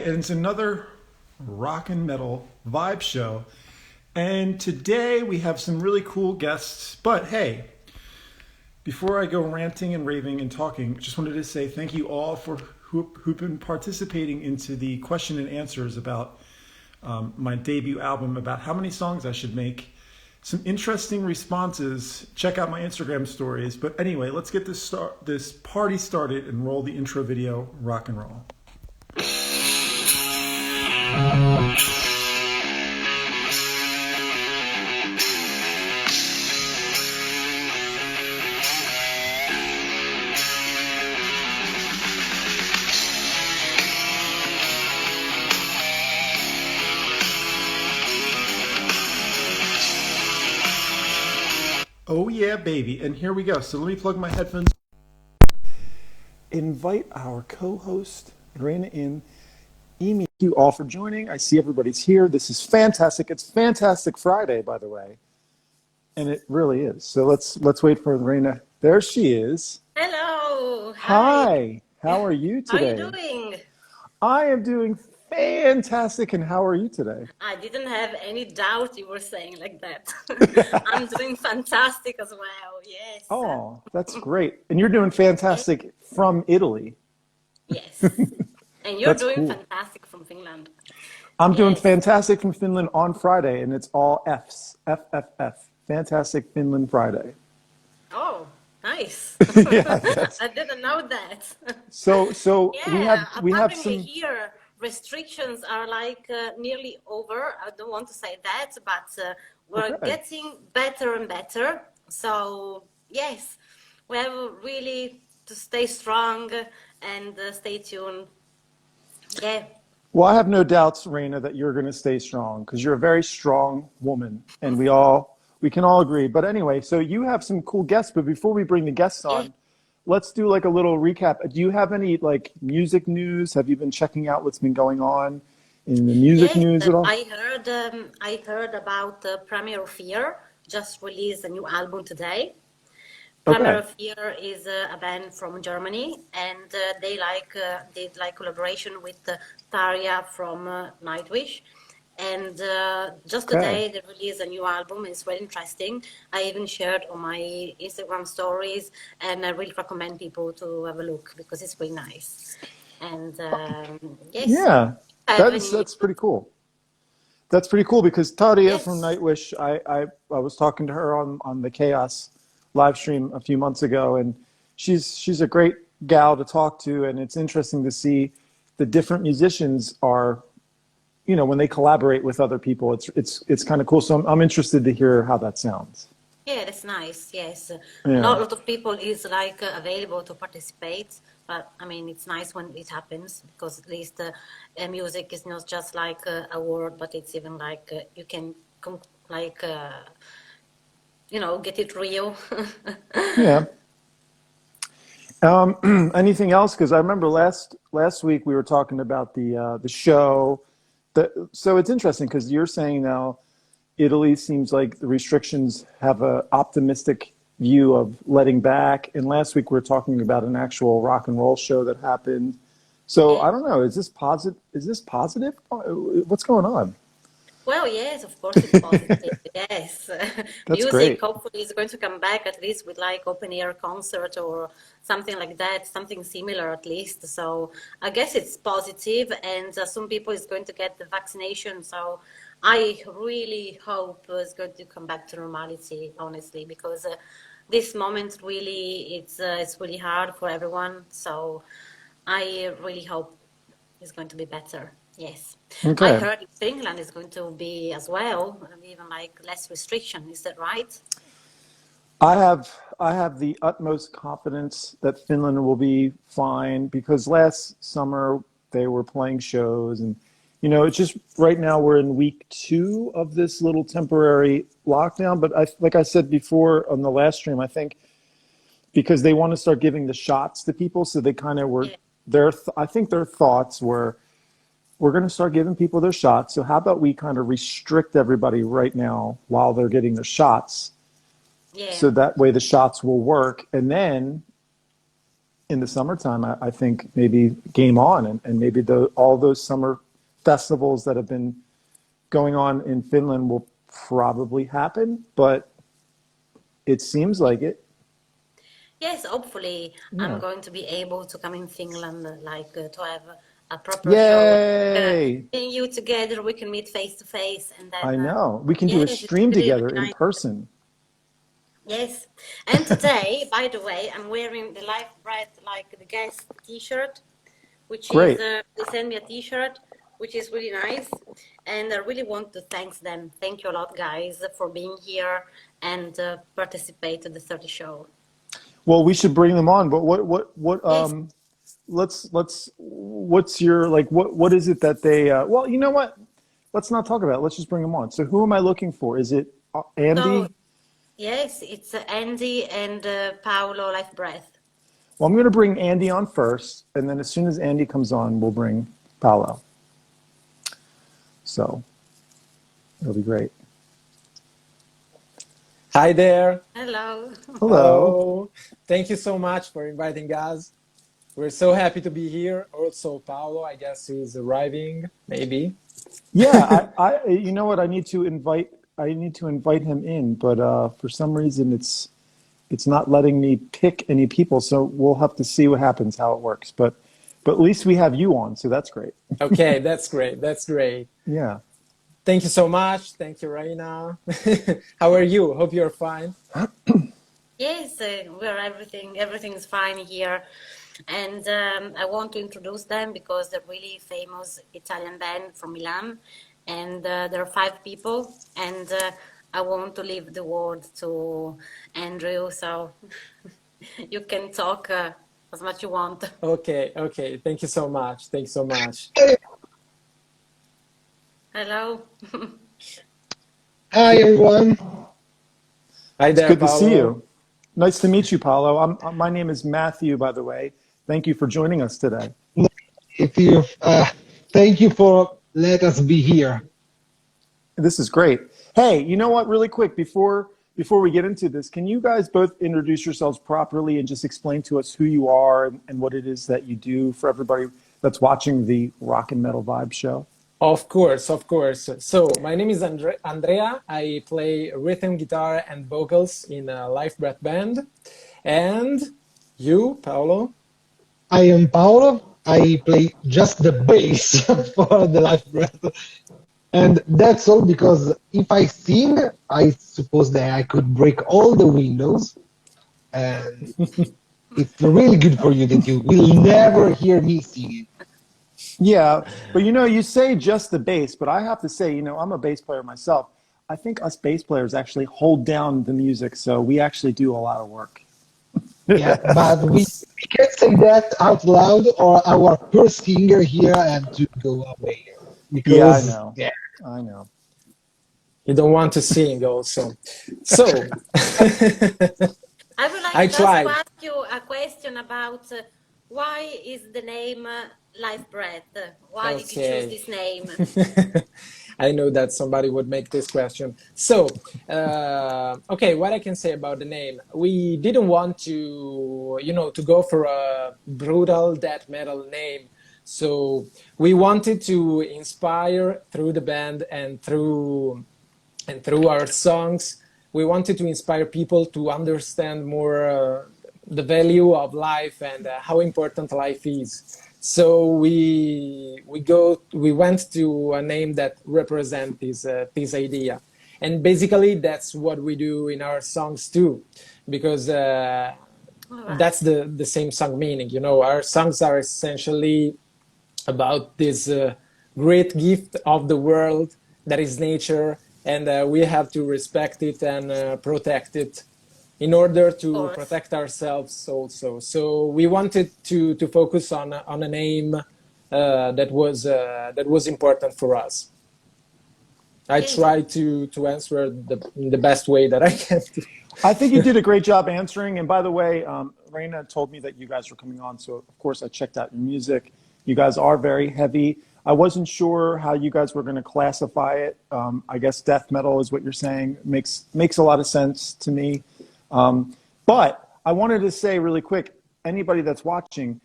And it's another rock and metal vibe show. And today we have some really cool guests. But hey, before I go ranting and raving and talking, just wanted to say thank you all for who've been participating into the question and answers about my debut album, about how many songs I should make. Some interesting responses. Check out my Instagram stories. But anyway, let's get this party started and roll the intro video. Rock and roll. Oh yeah, baby. And here we go. So let me plug my headphones. Invite our co-host, Lorena, in. Amy, thank you all for joining. I see everybody's here. This is fantastic. It's Fantastic Friday, by the way. And it really is. So let's wait for Lorena. There she is. Hello. Hi. Hi. How are you How are you today? doing? I am doing fantastic. And how are you today? I didn't have any doubt you were saying like that. I'm doing fantastic as well. Yes. Oh, that's great. And you're doing Yes. fantastic from Italy. Yes. And you're That's doing cool. fantastic from Finland. I'm doing Yes. fantastic from Finland on Friday, and it's all F's. F, F, F. Fantastic Finland Friday. Oh, nice. Yeah, I guess. I didn't know that. So we have Yeah, apparently some. here restrictions are like nearly over. I don't want to say that, but we're Okay. getting better and better. So yes, we have really to stay strong and stay tuned. Yeah. Well, I have no doubts, Raina, that you're going to stay strong because you're a very strong woman, and we can all agree. But anyway, so you have some cool guests, but before we bring the guests Yeah. on, let's do like a little recap. Do you have any like music news? Have you been checking out what's been going on in the music Yes, news at all? I heard about Premier of Fear just released a new album today. Primer Okay. of Fear is a band from Germany, and they did like collaboration with Tarja from Nightwish. And just Okay. today they released a new album. It's very interesting. I even shared on my Instagram stories, and I really recommend people to have a look because it's really nice. And yes, Yeah, have that's any? that's pretty cool. That's pretty cool because Tadia from Yes, Nightwish, I was talking to her on the Chaos live stream a few months ago, and she's a great gal to talk to, and it's interesting to see the different musicians are, when they collaborate with other people, it's kind of cool. So I'm interested to hear how that sounds. yeah, that's nice. Yes, not Yeah. a lot of people is like available to participate, but I mean it's nice when it happens because at least music is not just like a word, but it's even like you can like get it real. Yeah. Anything else? Because I remember last week we were talking about the show. So it's interesting because you're saying now Italy seems like the restrictions have a optimistic view of letting back. And last week we were talking about an actual rock and roll show that happened. So Yeah. I don't know. Is this positive? Is this positive? What's going on? Well, yes, of course it's positive. Yes. That's Music great. hopefully is going to come back at least with like open air concert or something like that, something similar at least. So I guess it's positive and some people is going to get the vaccination. So I really hope it's going to come back to normality, honestly, because this moment really it's really hard for everyone. So I really hope it's going to be better. Yes. I Okay. heard Finland is going to be as well, and even like less restriction. Is that right? I have I have the utmost confidence that Finland will be fine because last summer they were playing shows and it's just right now we're in week 2 of this little temporary lockdown. But like I said before on the last stream, I think because they want to start giving the shots to people, so they kind of were Yeah. I think their thoughts were we're going to start giving people their shots. So how about we kind of restrict everybody right now while they're getting their shots Yeah. so that way the shots will work. And then in the summertime, I think maybe Game On and maybe all those summer festivals that have been going on in Finland will probably happen, but it seems like it. Yes, hopefully I'm Yeah. going to be able to come in Finland, to have a proper show. Yay! Me and you together, we can meet face to face, and I then know. We can do a yes, it's stream really, together really in nice. person. Yes, and today, by the way, I'm wearing the Life Breath like the guest T-shirt, which is Great. they sent me a T-shirt, which is really nice, and I really want to thank them. Thank you a lot, guys, for being here and participate to the 30 show. Well, we should bring them on, but Yes. what's your like what is it that they well, you know what? Let's not talk about it. Let's just bring them on. So who am I looking for? Is it So Andy? yes, it's Andy and Paolo Life Breath. Well, I'm going to bring Andy on first, and then as soon as Andy comes on, we'll bring Paolo. So it'll be great. Hi there. Hello. Hello. Hello. Thank you so much for inviting us. We're so happy to be here. Also, Paolo, I guess he's arriving, maybe. Yeah, you know what? I need to invite him in, but for some reason it's not letting me pick any people. So we'll have to see what happens, how it works. But at least we have you on, so that's great. Okay, that's great. That's great. Yeah. Thank you so much. Thank you, Raina. How are you? Hope you're fine. Yes, we're everything's fine here. And I want to introduce them because they're really famous Italian band from Milan. And there are five people. And I want to leave the word to Andrew, so you can talk as much you want. Okay, okay. Thank you so much. Thank you so much. Hello. Hi everyone. Hi It's there, good to see Paolo. you. Nice to meet you, Paolo. My name is Matthew, by the way. Thank you for joining us today. If you thank you for let us be here. This is great. Hey, you know what? Really quick, before we get into this, can you guys both introduce yourselves properly and just explain to us who you are and what it is that you do for everybody that's watching the Rock and Metal Vibe show? Of course, of course. So, my name is Andrea. I play rhythm guitar and vocals in a Life Breath band. And you, Paolo? I am Paolo. I play just the bass for the life breath. And that's all because if I sing, I suppose that I could break all the windows. And it's really good for you that you will never hear me singing. Yeah, but you know, you say just the bass, but I have to say, you know, I'm a bass player myself. I think us bass players actually hold down the music, so we actually do a lot of work. Yeah, but we can't say that out loud or our first singer here and to go away. Yeah, I Because, know. yeah. I know. You don't want to sing also. So, I would like I just to tried. ask you a question about why is the name Life Breath? Why did you choose Okay. this name? I know that somebody would make this question. So, okay, what I can say about the name, we didn't want to, to go for a brutal death metal name. So we wanted to inspire through the band and through our songs. We wanted to inspire people to understand more the value of life and how important life is. So we went to a name that represents this idea, and basically that's what we do in our songs too, because All right. that's the same song meaning. Our songs are essentially about this great gift of the world that is nature, and we have to respect it and protect it in order Of to course. protect ourselves also. So we wanted to focus on a name that was important for us. I Yes. try to answer the best way that I can. I think you did a great job answering. And by the way, Raina told me that you guys were coming on, so of course I checked out your music. You guys are very heavy. I wasn't sure how you guys were going to classify it. I guess death metal is what you're saying. Makes a lot of sense to me. But I wanted to say really quick, anybody that's watching,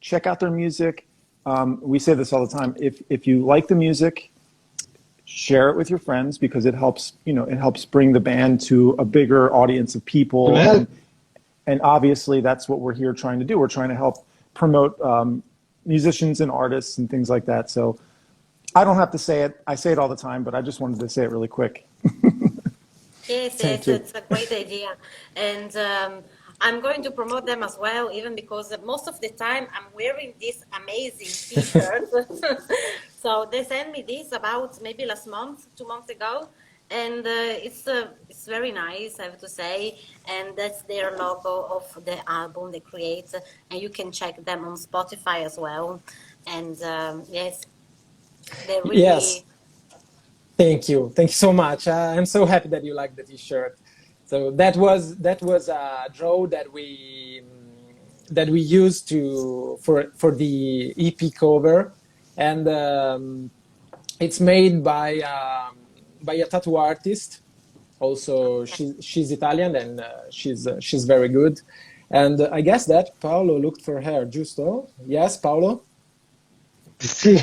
check out their music. We say this all the time. If you like the music, share it with your friends because it helps, it helps bring the band to a bigger audience of people. Well, And obviously that's what we're here trying to do. We're trying to help promote musicians and artists and things like that. So I don't have to say it. I say it all the time, but I just wanted to say it really quick. Yes, Thank yes, you. it's a great idea. And I'm going to promote them as well, even because most of the time I'm wearing this amazing t-shirt. So they sent me this about maybe last month, 2 months ago. And it's very nice, I have to say. And that's their logo of the album they create. And you can check them on Spotify as well. And yes, they're Yes. really, Thank you. Thank you so much. I'm so happy that you like the t-shirt. So that was a draw that we used to for the EP cover, and it's made by a tattoo artist. Also, she's Italian, and she's very good. And I guess that Paolo looked for her, giusto? Yes, Paolo. see,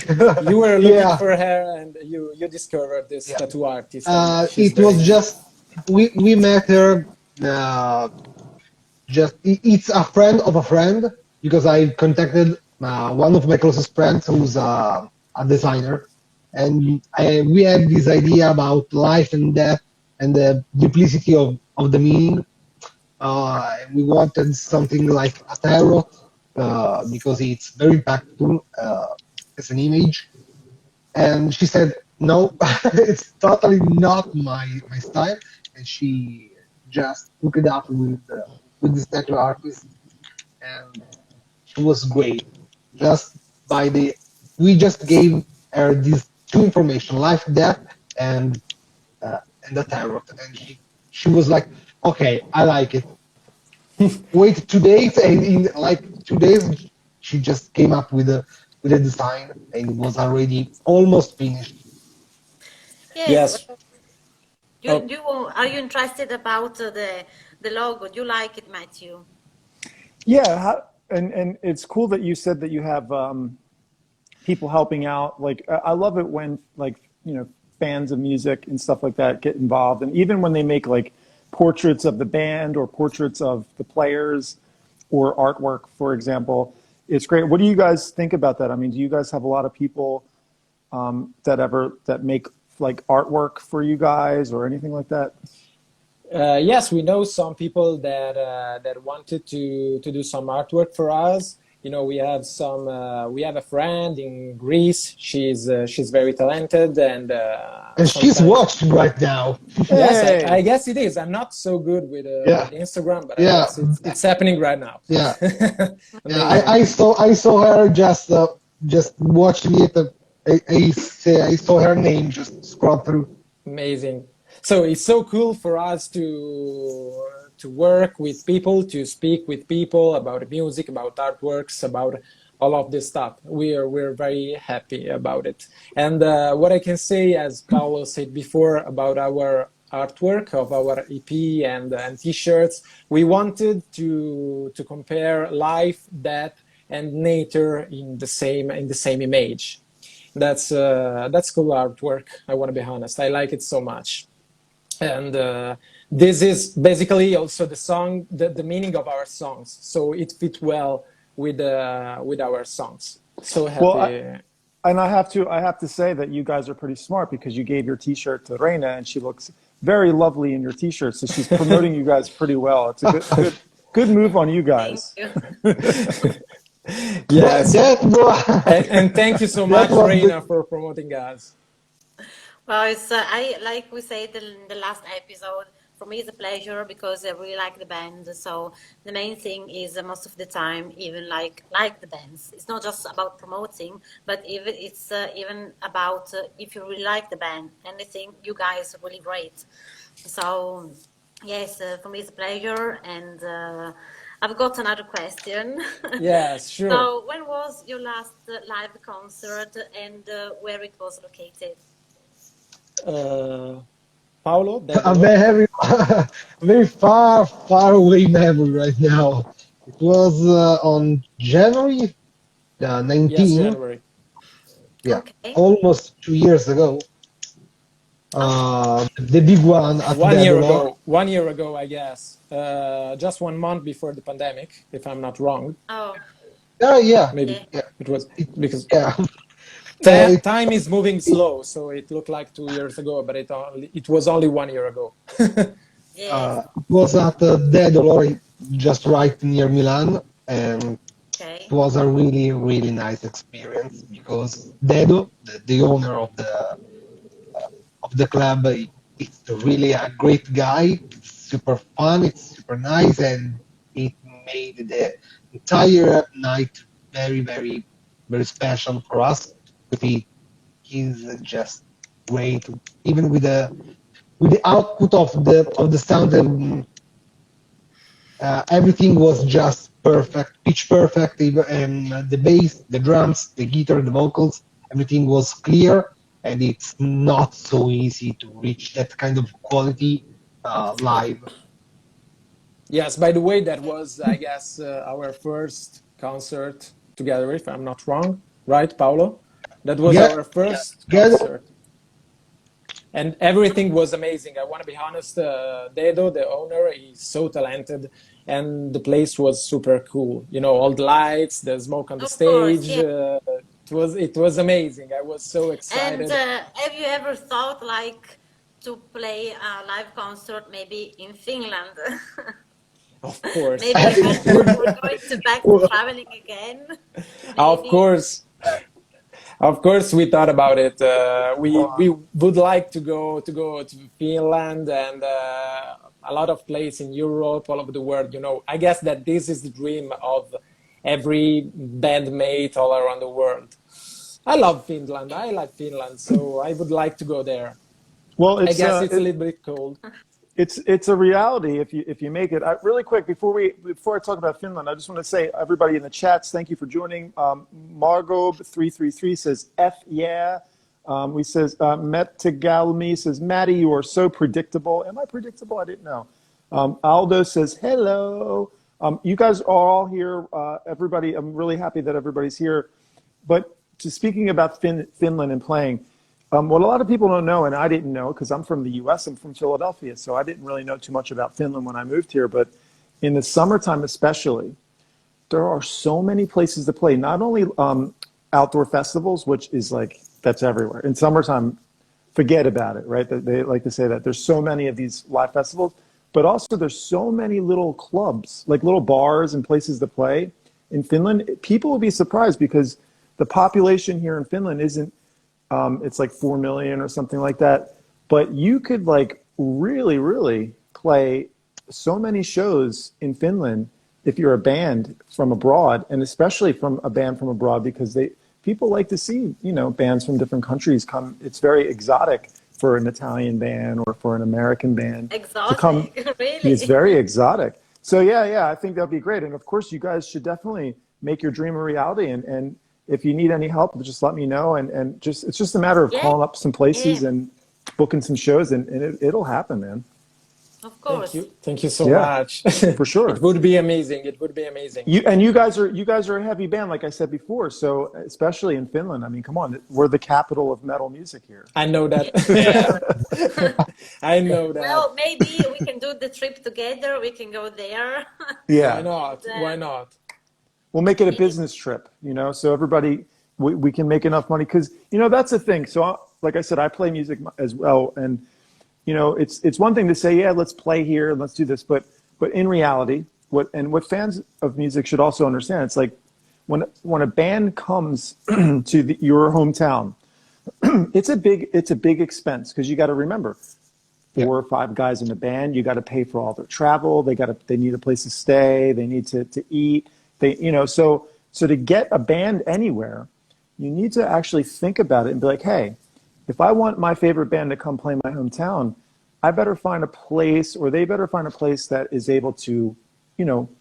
You were looking yeah, for her, and you discovered this yeah. tattoo artist, and she's It very was good. just we met her. Uh, it's a friend of a friend because I contacted one of my closest friends who's a designer, and we had this idea about life and death and the duplicity of the meaning. We wanted something like a tarot because it's very impactful as an image. And she said, "No, it's totally not my style." And she just hooked it up with this tattoo artist, and it was great. Just by the we just gave her these two information: life, death, and and the tarot, and she was like, "Okay, I like it." Wait 2 days, and in like 2 days, she just came up with a design, and it was already almost finished. yes. Yes. Oh, You are you interested about the logo? Do you like it, Matthew? Yeah, and it's cool that you said that you have people helping out. Like I love it when like fans of music and stuff like that get involved, and even when they make like portraits of the band or portraits of the players or artwork, for example, it's great. What do you guys think about that? I mean, do you guys have a lot of people that make like artwork for you guys or anything like that? yes, we know some people that wanted to do some artwork for us. We have we have a friend in Greece. She's very talented, and And she's sometimes, watching right now. yes, I Hey, guess it is. I'm not so good with Yeah, Instagram, but I yeah, guess it's happening right now. yeah, yeah. Amazing. I saw her just watching it. I saw her name just scroll through. Amazing. So it's so cool for us to work with people, to speak with people about music, about artworks, about all of this stuff. We're very happy about it. And what I can say, as Paolo said before, about our artwork of our EP and t-shirts, we wanted to compare life, death, and nature in the same image. That's cool artwork. I want to be honest. I like it so much. And this is basically also the song, the meaning of our songs. So it fit well with our songs. So well, happy. and I have to say that you guys are pretty smart because you gave your T-shirt to Reina and she looks very lovely in your T-shirt. So she's promoting you guys pretty well. It's a good move on you Thank guys. you. Yes. That was And thank you so that much, was Reina, for promoting us. Well, it's I like we said in the last episode. For me, it's a pleasure because I really like the band. So the main thing is most of the time, even like the bands. It's not just about promoting, but even it's even about if you really like the band. Anything you guys are really great. So yes, for me it's a pleasure. And I've got another question. Yes, sure. So when was your last live concert and where it was located? Uh, Paolo, a Deborah. very very far away memory right now. It was on January Yes, 19. January. Yeah, Okay. almost 2 years ago. The big one at Dedalo. 1 year ago, I guess. Just 1 month before the pandemic, if I'm not wrong. Oh, Yeah, Maybe yeah. yeah, it was it, because yeah. It, time is moving slow, so it looked like 2 years ago, but it was only 1 year ago. Yes. it was at Dedalo, just right near Milan, and it Okay. was a really, really nice experience because Dedo, the owner of the club, it's really a great guy. It's super fun. It's super nice, and it made the entire night very, very, very special for us. Because he's just great, even with the output of the sound. Everything was just perfect, pitch perfect. And the bass, the drums, the guitar, the vocals, everything was clear. And it's not so easy to reach that kind of quality live. Yes, by the way, that was, I guess, our first concert together, if I'm not wrong, right, Paolo? That was Get, our first get, concert, and everything was amazing. I want to be honest, Dedo, the owner, is so talented, and the place was super cool. You know, all the lights, the smoke on the Of course. stage. Yeah. It was amazing. I was so And excited. have you ever thought like to play a live concert maybe in Finland? Of course, Maybe when we're going to back to traveling again, of maybe. course. Of course, we thought about it. We would like to go to Finland and a lot of places in Europe, all over the world. You know, I guess that this is the dream of every bandmate all around the world. I love Finland. I like Finland, so I would like to go there. Well, I guess it's a little bit cold. it's a reality if you make it. Really quick before I talk about Finland, I just want to say everybody in the chats, thank you for joining. Margot 333 says F yeah. We says Met Tagalmi says Maddie, you are so predictable. Am I predictable? I didn't know. Aldo says hello. You guys are all here. Everybody, I'm really happy that everybody's here. But speaking about Finland and playing, what a lot of people don't know, and I didn't know because I'm from the US, I'm from Philadelphia, so I didn't really know too much about Finland when I moved here. But in the summertime, especially, there are so many places to play. Not only outdoor festivals, which is like, that's everywhere. In summertime, forget about it, right? They like to say that there's so many of these live festivals, but also there's so many little clubs, like little bars and places to play in Finland. People will be surprised because the population here in Finland isn't, it's like 4 million or something like that. But you could like really, really play so many shows in Finland if you're a band from abroad, and especially from a band from abroad, because people like to see, bands from different countries come. It's very exotic for an Italian band or for an American band to come. Exotic, It's really. very exotic. So yeah, I think that'd be great. And of course, you guys should definitely make your dream a reality. And if you need any help, just let me know. And it's just a matter of Yeah, calling up some places yeah, and booking some shows, and it'll happen, man. of Thank course. you. Thank you so Yeah, much. for It sure. would be amazing. It would be amazing. You guys are a heavy band, like I said before. So especially in Finland, I mean, come on, we're the capital of metal music here. I know that. Yeah. I know that. Well, maybe we can do the trip together. We can go there. Why Yeah. not? And Why not? We'll make it a yeah, business trip, so everybody, we can make enough money because, that's the thing. So, like I said, I play music as well. And, it's one thing to say, yeah, let's play here and let's do this. But in reality, what fans of music should also understand, it's like when a band comes to your hometown, it's a big expense because you got to remember, yeah. 4 or 5 guys in the band. You got to pay for all their travel. They need a place to stay. They need to eat. So to get a band anywhere, you need to actually think about it and be like, hey, if I want my favorite band to come play my hometown, I better find a place, or they better find a place that is able to,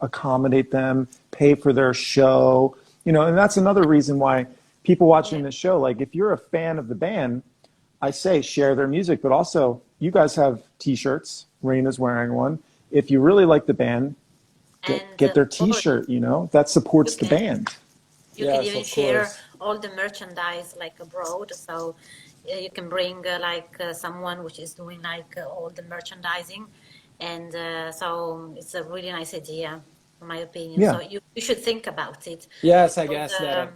accommodate them, pay for their show, and that's another reason why people watching yeah, this show, like if you're a fan of the band, I say share their music, but also you guys have t-shirts. Raina's wearing one. If you really like the band, And get their also T-shirt. You know, that supports you the can band. you can Yes, even of share course. all the merchandise like abroad. So you can bring someone which is doing all the merchandising, and so it's a really nice idea, in my opinion. So Yeah. you should think about it Yes, I because. guess that.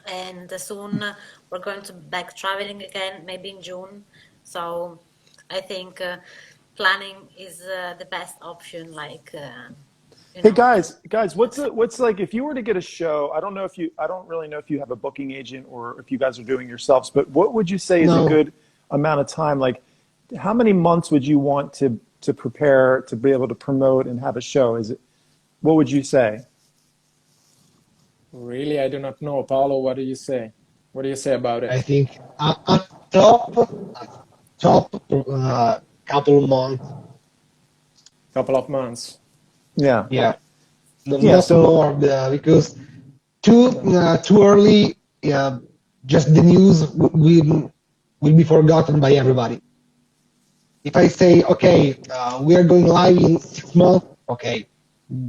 And soon we're going to back traveling again, maybe in June. So I think planning is the best option. You Hey know, guys, what's like if you were to get a show? I don't really know if you have a booking agent or if you guys are doing yourselves, but what would you say is a No, good amount of time? Like, how many months would you want to prepare to be able to promote and have a show? Is it what would you say? Really, I do not know. Paolo, what do you say? What do you say about I it? think a top couple months. Couple of months. Yeah, Yeah, yeah. not more because too early. Yeah, just the news will be forgotten by everybody. If I say, okay, we are going live in 6 months, okay,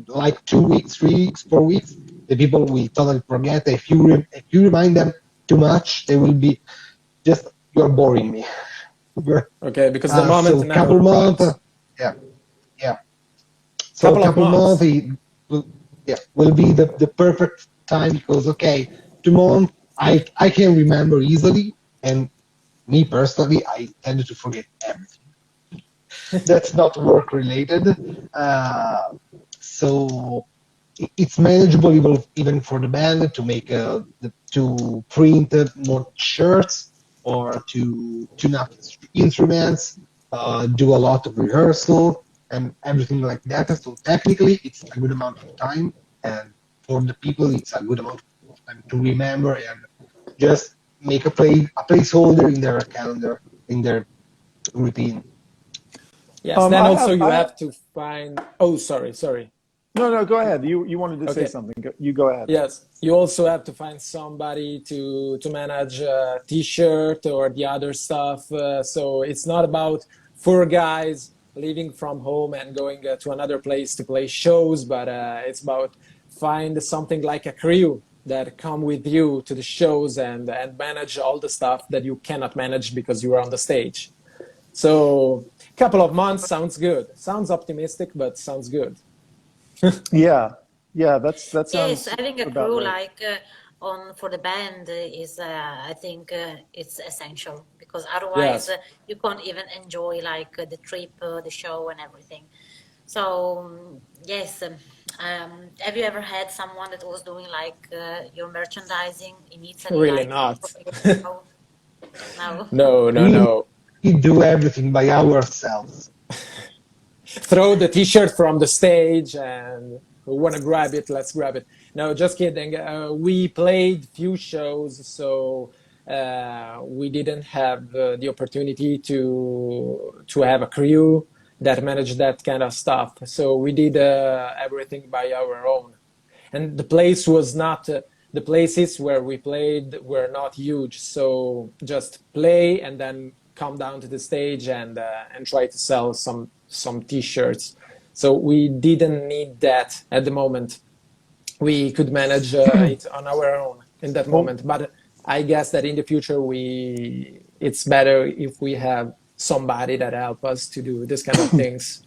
like 2 weeks, 3 weeks, 4 weeks, the people will totally forget. If you remind them too much, they will be just, you're boring me. Okay, because the moment So never couple months, arrives. yeah, yeah. So Couple of couple months, months. will, yeah, will be the perfect time because okay, 2 months I can remember easily, and me personally, I tend to forget everything. That's not work related. So it's manageable even for the band to make to print more shirts or to tune up instruments, do a lot of rehearsal and everything like that. So technically, it's a good amount of time, and for the people, it's a good amount of time to remember and just make a placeholder in their calendar, in their routine. Yes, then also you I have. have to find. Oh, sorry. No, no. Go ahead. You wanted to say Okay. something. You go ahead. Yes, you also have to find somebody to manage t-shirt or the other stuff. So it's not about four guys leaving from home and going to another place to play shows, but it's about find something like a crew that come with you to the shows and manage all the stuff that you cannot manage because you are on the stage. So a couple of months sounds good. Sounds optimistic, but sounds good. Yeah, yeah. That yes, sounds having a about crew right. on for the band is, I think, it's essential because otherwise Yes. you can't even enjoy the trip, the show, and everything. So yes, have you ever had someone that was doing your merchandising in Italy, Really like for not. your show? No. No, no, We no. do everything by ourselves. Throw the t-shirt from the stage and who want to grab it, let's grab it. No, just kidding. We played few shows, so we didn't have the opportunity to have a crew that managed that kind of stuff. So we did everything by our own. And the place was not the places where we played were not huge, so just play and then come down to the stage and try to sell some t-shirts. So we didn't need that at the moment. We could manage it on our own in that Well, moment, but I guess that in the future we it's better if we have somebody that help us to do this kind of things.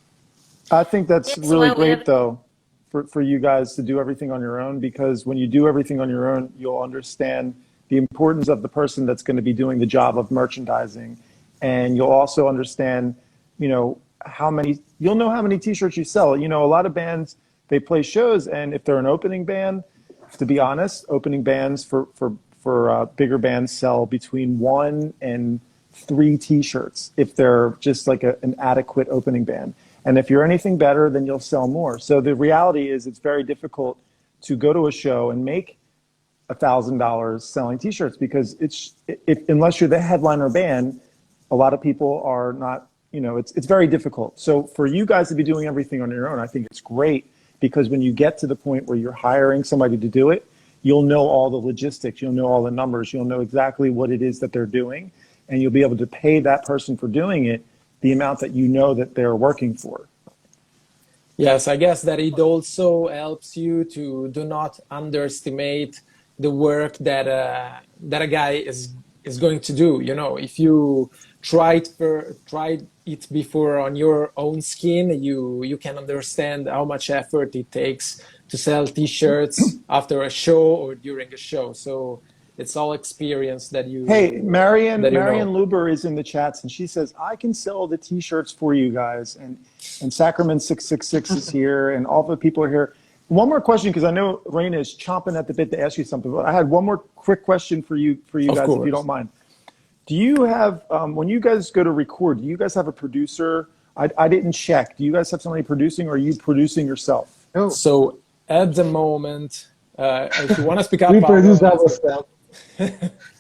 I think that's Yes, really well, we great have. though for you guys to do everything on your own because when you do everything on your own, you'll understand the importance of the person that's going to be doing the job of merchandising. And you'll also understand, you'll know how many t-shirts you sell. You know, a lot of bands, they play shows and if they're an opening band, to be honest, opening bands for bigger bands sell between 1 and 3 T-shirts if they're just like an adequate opening band. And if you're anything better, then you'll sell more. So the reality is, it's very difficult to go to a show and make $1,000 selling T-shirts because unless you're the headliner band, a lot of people are not. It's very difficult. So for you guys to be doing everything on your own, I think it's great because when you get to the point where you're hiring somebody to do it, you'll know all the logistics, you'll know all the numbers, you'll know exactly what it is that they're doing, and you'll be able to pay that person for doing it the amount that you know that they're working for. Yes, I guess that it also helps you to do not underestimate the work that a guy is going to do. You know, if you tried it before on your own skin, you can understand how much effort it takes to sell T-shirts after a show or during a show. So it's all experience Hey, that you Marion know. Luber is in the chats, and she says I can sell the T-shirts for you guys, and Sacrament 666 is here, and all the people are here. One more question, because I know Raina is chomping at the bit to ask you something. But I had one more quick question for you Of guys, if you don't course. mind. Do you have when you guys go to record? Do you guys have a producer? I didn't check. Do you guys have somebody producing, or are you producing yourself? No, So at the moment, if you want to speak up, we produce Paolo, let's go. ourselves.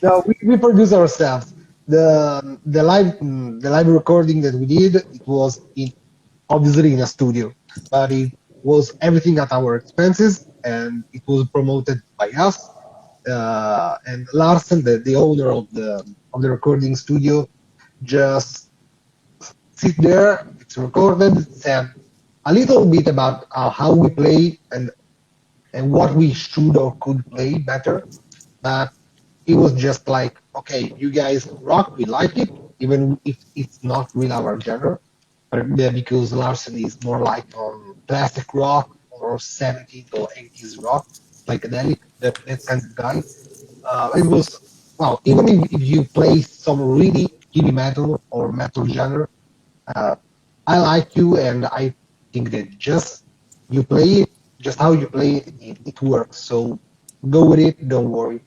No, we produce ourselves. The live recording that we did, it was obviously in a studio, but it was everything at our expenses, and it was promoted by us. And Larsen, the owner of the recording studio, just sit there. It's recorded. Said a little bit about how we play and what we should or could play better. But it was just like, okay, you guys rock, we like it, even if it's not really our genre. But because Larsen is more like on classic rock or 70s or 80s rock, psychedelic, that kind of guy. It was, well, even if you play some really heavy metal or metal genre, uh, I like you, and I think that just you play it, just how you play it, it works. So go with it, don't worry. Okay.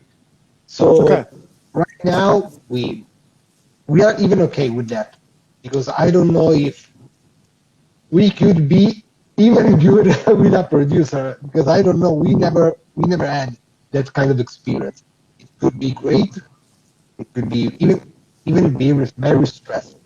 So right now we are even okay with that because I don't know if we could be even good with a producer because I don't know. We never had that kind of experience. It could be great. It could be even be very stressful.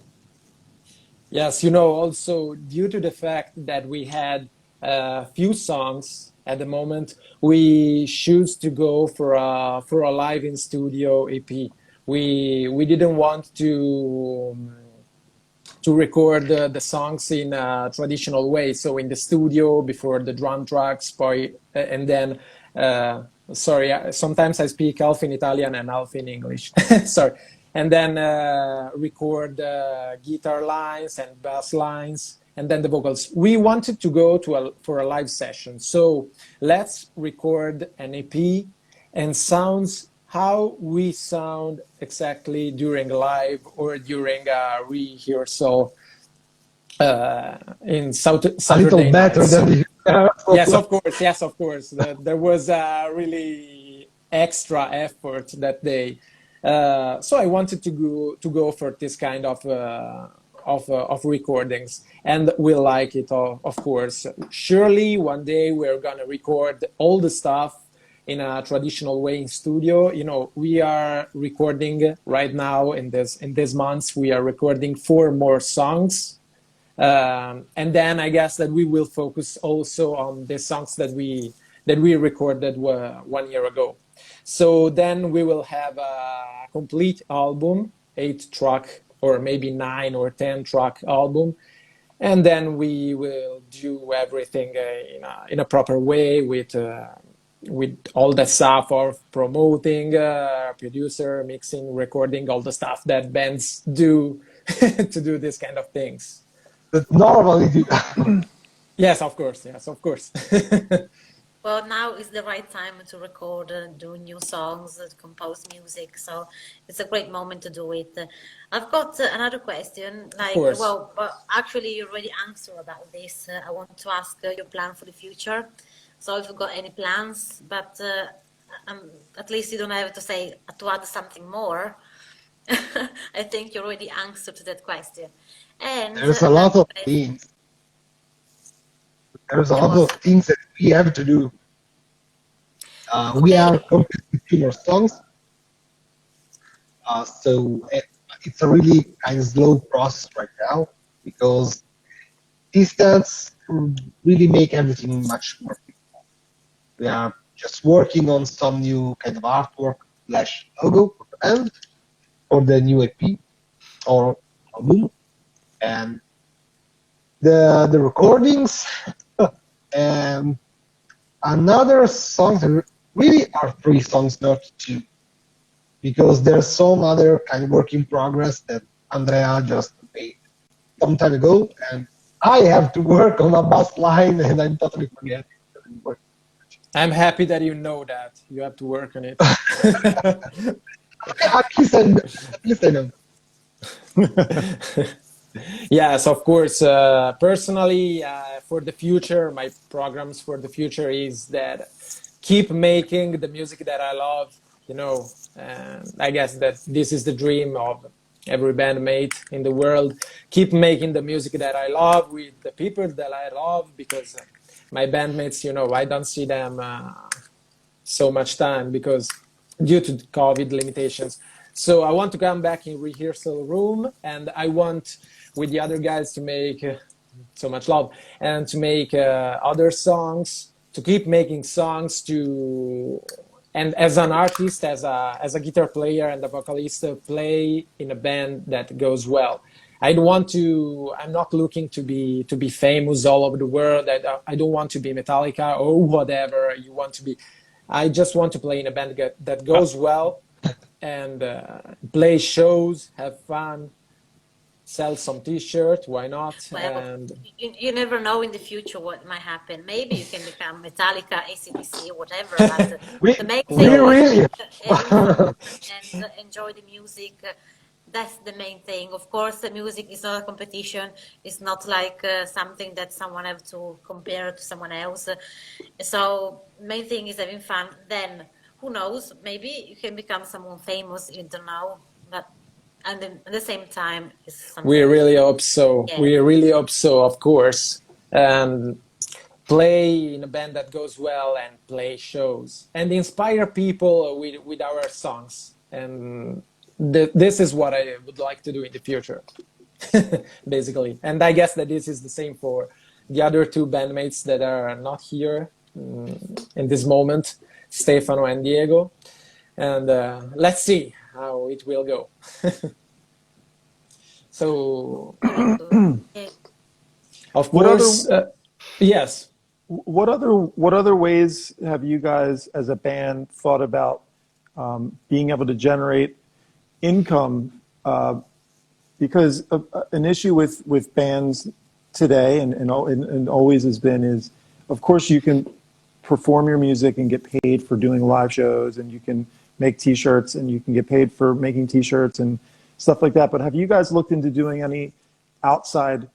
Yes, you know, also due to the fact that we had a few songs at the moment, we choose to go for a live in studio EP. We didn't want to record the songs in a traditional way. So in the studio before the drum tracks, and then sorry, sometimes I speak half in Italian and half in English. Sorry, and then record guitar lines and bass lines, and then the vocals. We wanted to go for a live session, so let's record an EP and sounds how we sound exactly during live or during a rehearsal in A little Saturday night. better So, than the yes, of course. Yes, of course. There was a really extra effort that day. So I wanted to go for this kind of recordings, and we like it, of course. Surely one day we're gonna record all the stuff in a traditional way in studio. You know, we are recording right now in this months. We are recording 4 more songs, and then I guess that we will focus also on the songs that we recorded 1 year ago. So then we will have a complete album, 8 track or maybe 9 or 10 track album, and then we will do everything in a proper way with all the stuff of promoting, producer, mixing, recording, all the stuff that bands do to do this kind of things. that normally do. Yes, of course. Yes, of course. Well, now is the right time to record and do new songs, compose music. So it's a great moment to do it. I've got another question. Of Like, course. well, actually, you already answered about this. I want to ask your plan for the future. So if you've got any plans, but at least you don't have to say to add something more. I think you already answered to that question. And There's a lot another of question. things. There's a There lot of was things that we have to do. We are okay. composing 2 more songs, so it's a really kind of slow process right now because distance really make everything much more. We are just working on some new kind of artwork slash logo for the band for the new EP or album, and the recordings. And another song, there really are three songs, not two, because there's some other kind of work in progress that Andrea just made some time ago, and I have to work on a bass line, and I'm totally forgetting. I'm happy that you know that. You have to work on it. At least I know. Yes, of course. Personally, for the future, my programs for the future is that keep making the music that I love. You know, I guess that this is the dream of every bandmate in the world. Keep making the music that I love with the people that I love, because my bandmates, you know, I don't see them so much time because due to COVID limitations. So I want to come back in rehearsal room, and I want with the other guys to make so much love and to make other songs, to keep making songs, to and as an artist, as a guitar player and a vocalist, play in a band that goes well. I don't want to. I'm not looking to be famous all over the world. I don't want to be Metallica or whatever you want to be. I just want to play in a band that goes well, and play shows, have fun, sell some T-shirts. Why not? Well, And you never know in the future what might happen. Maybe you can become Metallica, AC/DC, or whatever. But We, the main we thing really, is having fun and enjoy the music. That's the main thing. Of course, the music is not a competition. It's not like something that someone have to compare to someone else. So main thing is having fun. Then who knows? Maybe you can become someone famous. You don't know, but and then at the same time, it's something. we really hope so. Yeah. We really hope so, of course. And play in a band that goes well and play shows and inspire people with our songs. And this is what I would like to do in the future, basically. And I guess that this is the same for the other two bandmates that are not here in this moment, Stefano and Diego. And let's see how it will go. So, Yeah. of What course, yes. What other ways have you guys as a band thought about being able to generate income? Because an issue with bands today and always has been is, of course, you can perform your music and get paid for doing live shows, and you can make T-shirts and you can get paid for making T-shirts and stuff like that. But have you guys looked into doing any outside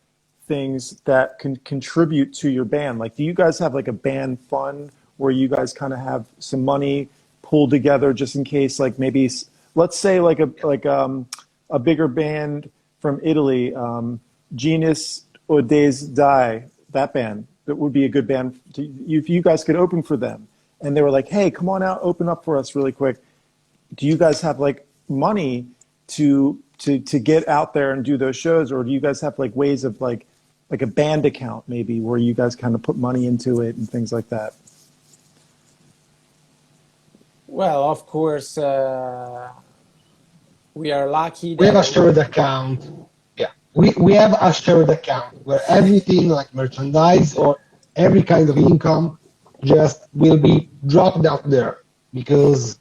things that can contribute to your band? Like, do you guys have like a band fund where you guys kind of have some money pulled together just in case, like maybe, let's say like a bigger band from Italy, Genus Audace Die, that band, that would be a good band if you guys could open for them. And they were like, hey, come on out, open up for us really quick. Do you guys have like money to get out there and do those shows? Or do you guys have like ways of like a band account maybe where you guys kind of put money into it and things like that? Well, of course, we are lucky we have a that shared account. Yeah, we have a shared account where everything like merchandise or every kind of income just will be dropped out there, because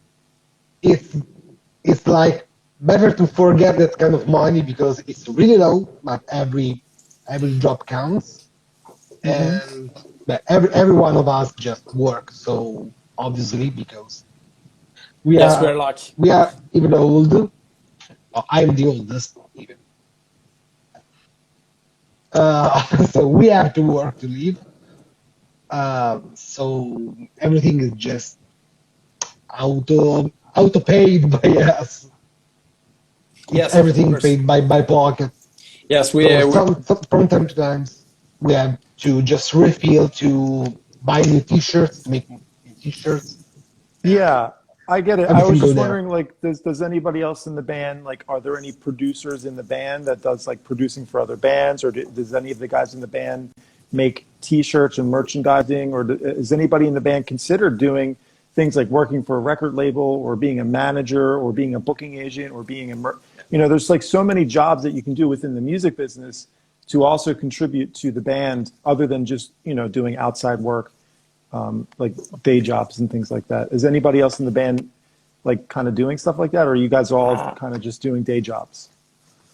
it's like better to forget that kind of money because it's really low, but every drop counts. And but every one of us just work, so obviously because yes, we're lucky. we are even old. I'm the oldest even. So we have to work to live. So everything is just auto paid by us. Yes, Everything of course. paid by pocket. Yes, So from time to time we have to just refill to buy new T-shirts, to make new T-shirts. Yeah, I get it. I Everything was go just there. wondering, like, does anybody else in the band, like, are there any producers in the band that does like producing for other bands, or does any of the guys in the band make T-shirts and merchandising, or is anybody in the band considered doing things like working for a record label, or being a manager, or being a booking agent, or being there's like so many jobs that you can do within the music business to also contribute to the band other than just, doing outside work, like day jobs and things like that? Is anybody else in the band like kind of doing stuff like that, or are you guys all kind of just doing day jobs?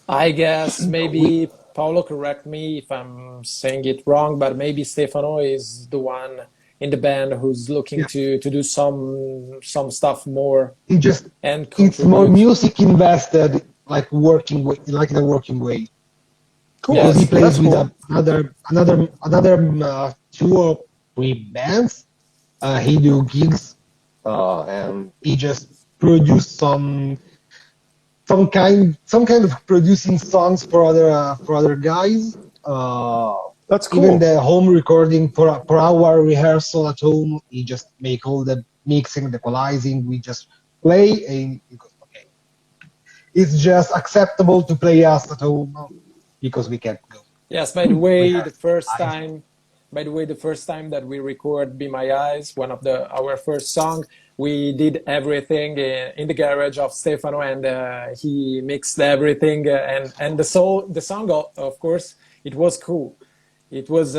I guess We, maybe Paolo, correct me if I'm saying it wrong, but maybe Stefano is the one in the band who's looking yeah, to do some stuff more it just and it's more contribute. music invested, like working way, like in a working way, Cool. because he Yes, plays That's with cool. another two or three bands. He do gigs, and he just produced some kind of producing songs for other guys. That's Even cool. the home recording for our rehearsal at home, he just make all the mixing, the equalizing. We just play, and he goes, okay, it's just acceptable to play us at home because we can't go yes. By the way, rehearse live. the first time that we record "Be My Eyes," one of our first song, we did everything in the garage of Stefano, and he mixed everything, and the song, of course, it was cool. It was.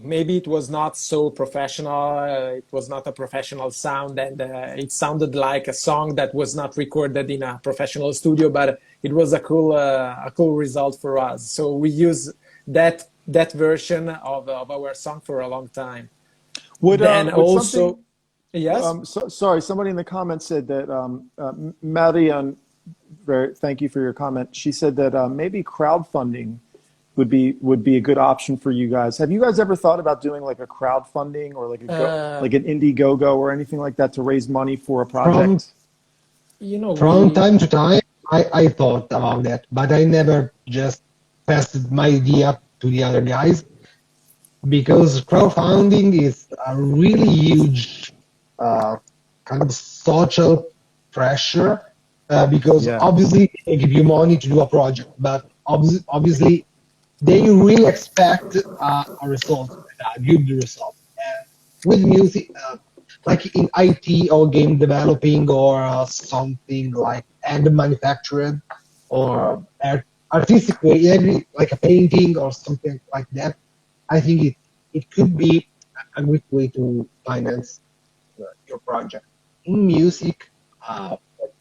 Maybe it was not so professional. It was not a professional sound, and it sounded like a song that was not recorded in a professional studio. But it was a cool result for us. So we use that version of our song for a long time. Then Would something? also, yes. Sorry, somebody in the comments said that Marian. Thank you for your comment. She said that maybe crowdfunding would be a good option for you guys. Have you guys ever thought about doing like a crowdfunding or Uh, like an Indiegogo or anything like that to raise money for a From project? you know, from we time to time, I thought about that, but I never just passed my idea to the other guys because crowdfunding is a really huge uh, kind of social pressure because Yeah. obviously they give you money to do a project, but obviously they really expect a result, a good result. And with music, like in IT or game developing or something like and manufactured or artistic way, like a painting or something like that, I think it could be a great way to finance your project. In music,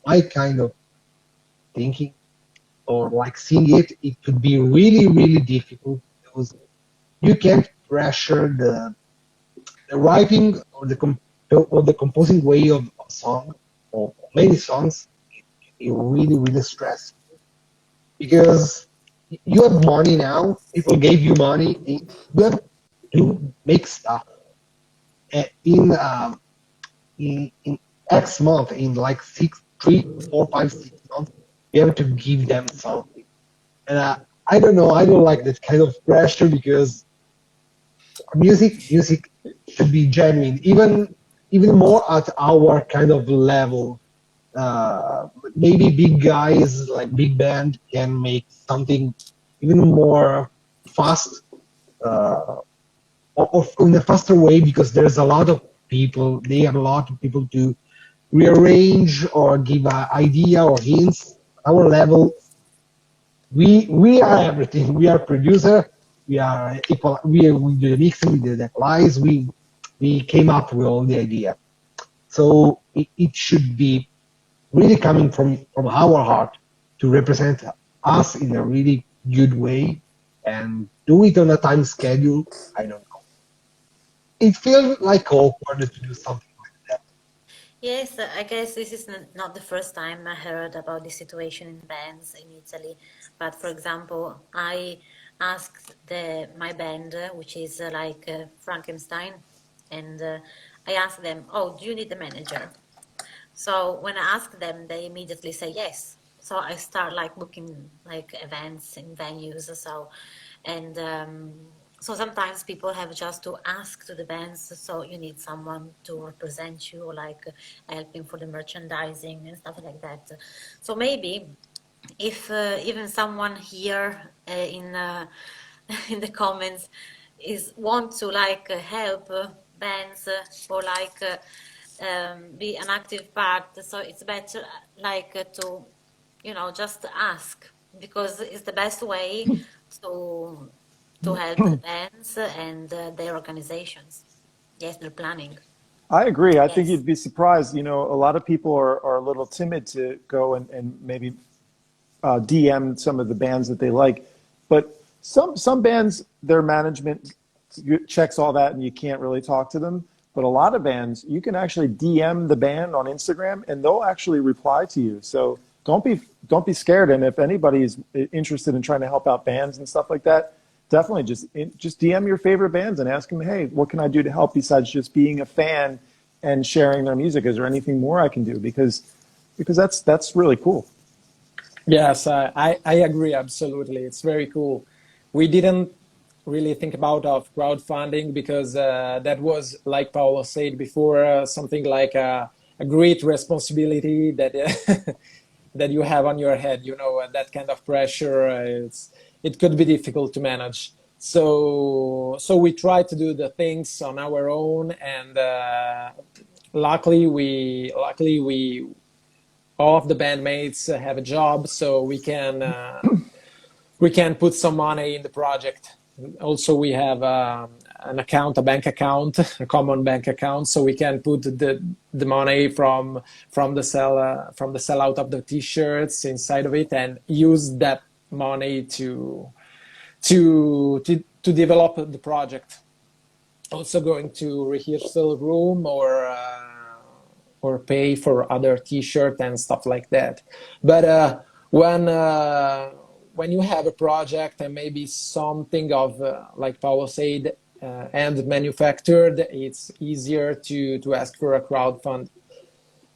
my kind of thinking or like seeing it, it could be really, really difficult because you can't pressure the writing or the composing way of a song or many songs. It really, really stressful because you have money now. People gave you money. You have to make stuff in in X month, in like 6 months, you have to give them something. And I don't know, I don't like that kind of pressure because music should be genuine, even more at our kind of level. Maybe big guys like big band can make something even more fast uh, or in a faster way because there's a lot of people. They have a lot of people to rearrange or give an idea or hints. Our level, we are everything. We are producer. We are equal. We do the mixing. We do the equalize. We came up with all the idea. So it should be really coming from our heart to represent us in a really good way and do it on a time schedule. I don't know. It feels like awkward to do something like that. Yes, I guess this is not the first time I heard about this situation in bands in Italy. But for example, I asked my band, which is like Frankenstein, and I asked them, "Oh, do you need a manager?" So when I ask them, they immediately say yes. So I start like booking like events in venues. And so sometimes people have just to ask to the bands. So you need someone to represent you, like helping for the merchandising and stuff like that. So maybe if even someone here in in the comments is want to like help bands or like be an active part, so it's better like to just ask because it's the best way to help the bands and their organizations. Yes, they're planning. I agree. I think Yes. you'd be surprised. You know, a lot of people are a little timid to go and maybe DM some of the bands that they like, but some bands, their management checks all that, and you can't really talk to them. But a lot of bands, you can actually DM the band on Instagram, and they'll actually reply to you. So don't be scared. And if anybody's interested in trying to help out bands and stuff like that, definitely just DM your favorite bands and ask them, hey, what can I do to help besides just being a fan and sharing their music? Is there anything more I can do? Because that's really cool. Yes, I agree absolutely. It's very cool. We didn't really think about of crowdfunding because that was, like Paolo said before, something like a great responsibility that that you have on your head. You know, that kind of pressure. It could be difficult to manage. So we try to do the things on our own, and luckily we all of the bandmates have a job, so we can put some money in the project. Also, we have an account, a bank account, a common bank account, so we can put the money from the sell out of the t-shirts inside of it and use that money to develop the project. Also, going to rehearsal room or pay for other t-shirt and stuff like that. But when you have a project and maybe something of like Paolo said, and manufactured, it's easier to ask for a crowdfund.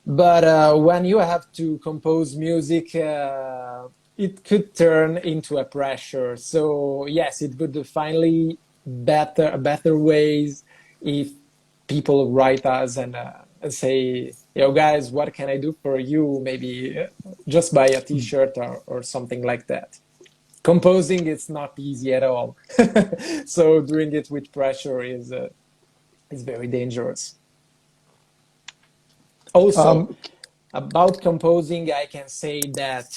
But when you have to compose music, it could turn into a pressure. So yes, it would finally better ways if people write us and say, yo guys, what can I do for you? Maybe just buy a t-shirt or something like that. Composing it's not easy at all. So doing it with pressure is very dangerous. Also, about composing, I can say that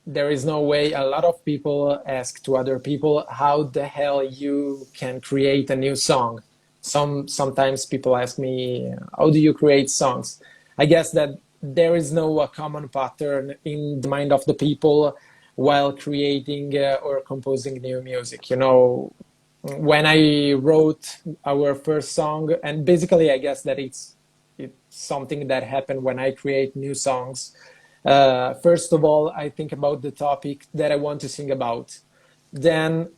there is no way. A lot of people ask to other people how the hell you can create a new song. Sometimes people ask me, how do you create songs? I guess that there is no common pattern in the mind of the people while creating or composing new music. You know, when I wrote our first song, and basically I guess that it's something that happened when I create new songs. First of all, I think about the topic that I want to sing about. Then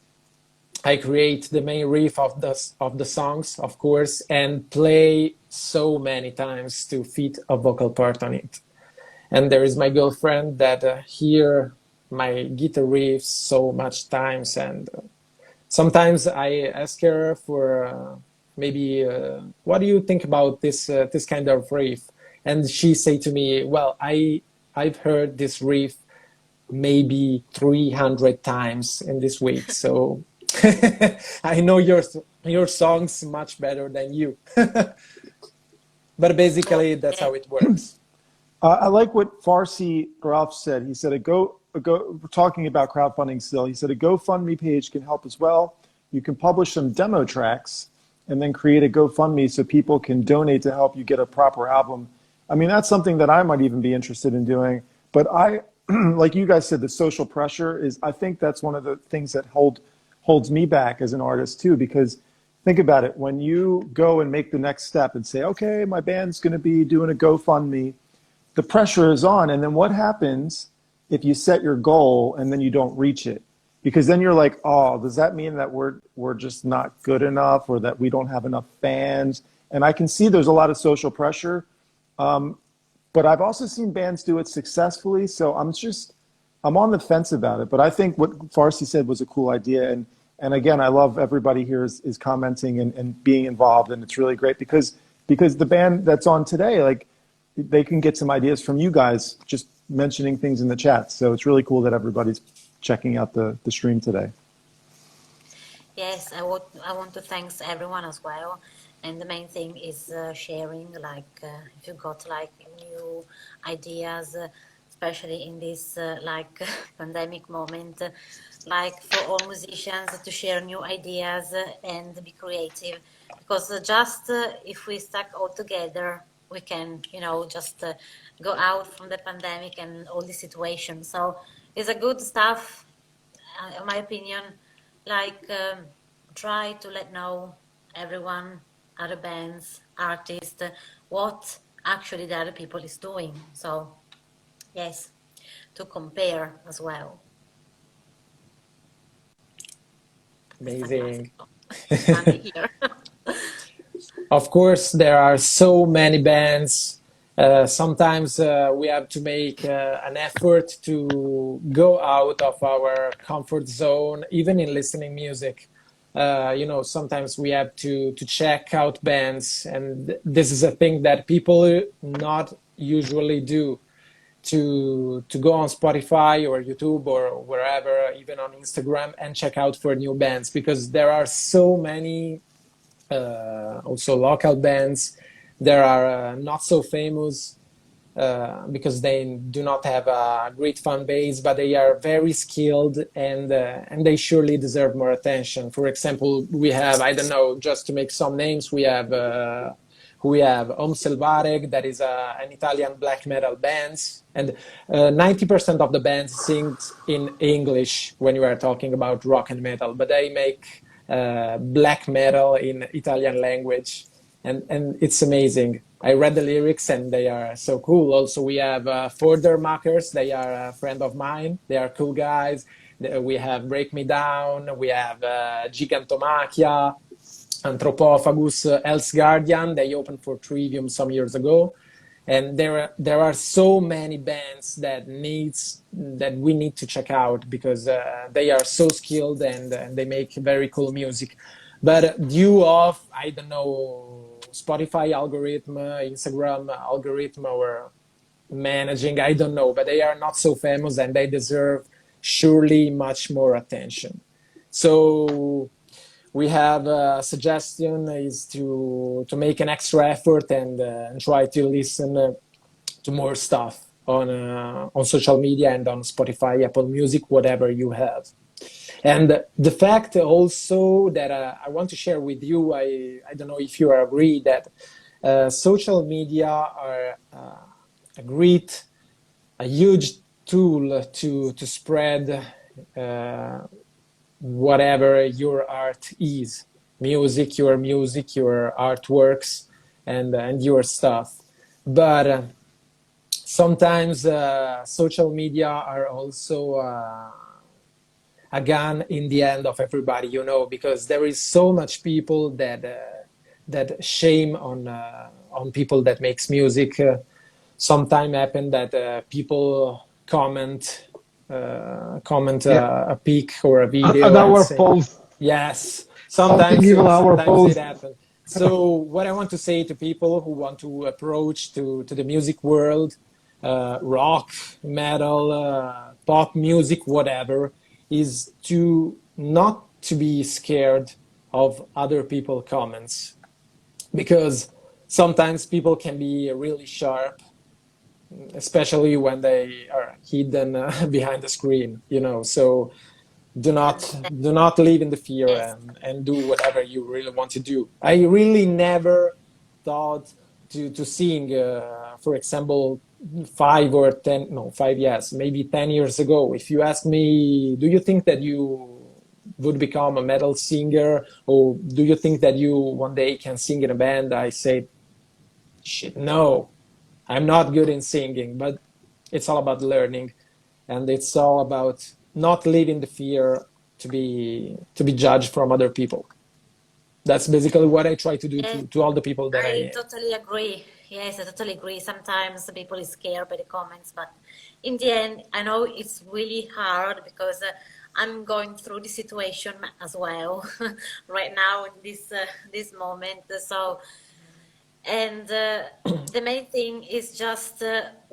I create the main riff of the songs, of course, and play so many times to fit a vocal part on it. And there is my girlfriend that hear my guitar riffs so much times, and sometimes I ask her for maybe what do you think about this kind of riff, and she say to me, well, I've heard this riff maybe 300 times in this week, so I know your songs much better than you. But basically that's how it works. I like what Farsi Graf said. He said we're talking about crowdfunding still. He said a GoFundMe page can help as well. You can publish some demo tracks and then create a GoFundMe so people can donate to help you get a proper album. I mean, that's something that I might even be interested in doing. But like you guys said, the social pressure is, I think that's one of the things that holds me back as an artist too, because think about it. When you go and make the next step and say, okay, my band's going to be doing a GoFundMe, the pressure is on. And then what happens if you set your goal and then you don't reach it? Because then you're like, oh, does that mean that we're just not good enough, or that we don't have enough fans? And I can see there's a lot of social pressure. But I've also seen bands do it successfully. So I'm on the fence about it. But I think what Farsi said was a cool idea. And again, I love everybody here is commenting and being involved. And it's really great because the band that's on today, like, they can get some ideas from you guys just mentioning things in the chat. So it's really cool that everybody's checking out the stream today. Yes, I want to thank everyone as well. And the main thing is sharing, like if you got like new ideas, especially in this like pandemic moment, like for all musicians to share new ideas and be creative. Because just if we stuck all together, we can, just go out from the pandemic and all the situation. So it's a good stuff, in my opinion. Like try to let know everyone, other bands, artists, what actually the other people is doing. So yes, to compare as well. It's Amazing. funny here. Of course, there are so many bands. Sometimes we have to make an effort to go out of our comfort zone, even in listening music. Sometimes we have to check out bands, and this is a thing that people not usually do. To go on Spotify or YouTube or wherever, even on Instagram, and check out for new bands, because there are so many also local bands. There are not so famous because they do not have a great fan base, but they are very skilled, and they surely deserve more attention. For example, we have, I don't know, just to make some names, we have Om Selvareg, that is an Italian black metal band, and 90% of the band sings in English when you are talking about rock and metal, but they make black metal in Italian language, and it's amazing. I read the lyrics and they are so cool. Also, we have Vordermakers. They are a friend of mine. They are cool guys. We have Break Me Down. We have Gigantomachia, Anthropophagus, Else Guardian. They opened for Trivium some years ago, and there are so many bands that we need to check out, because they are so skilled, and they make very cool music. But due of, I don't know, Spotify algorithm, Instagram algorithm, or managing, I don't know, but they are not so famous, and they deserve surely much more attention. So we have a suggestion is to make an extra effort and try to listen to more stuff on social media and on Spotify, Apple Music, whatever you have. And the fact also that I want to share with you, I don't know if you agree, that social media are a huge tool to spread whatever your art is, your music, your artworks, and your stuff. But sometimes social media are also a gun in the end of everybody, because there is so much people that shame on people that makes music. Sometimes happen that people comment a pic or a video on our say, post. yes, Something even our sometimes post. it happens. So what I want to say to people who want to approach to the music world, rock, metal, pop music, whatever, is to not to be scared of other people's comments, because sometimes people can be really sharp, especially when they are hidden behind the screen, so do not live in the fear, Yes. and do whatever you really want to do. I really never thought to sing, for example, 5 years, maybe 10 years ago. If you ask me, do you think that you would become a metal singer, or do you think that you one day can sing in a band? I say, shit, no, I'm not good in singing, but it's all about learning, and it's all about not living the fear to be judged from other people. That's basically what I try to do Yes, to all the people that I I. totally agree. Yes, I totally agree. Sometimes people is scared by the comments, but in the end, I know it's really hard because I'm going through the situation as well right now in this moment. So, and the main thing is just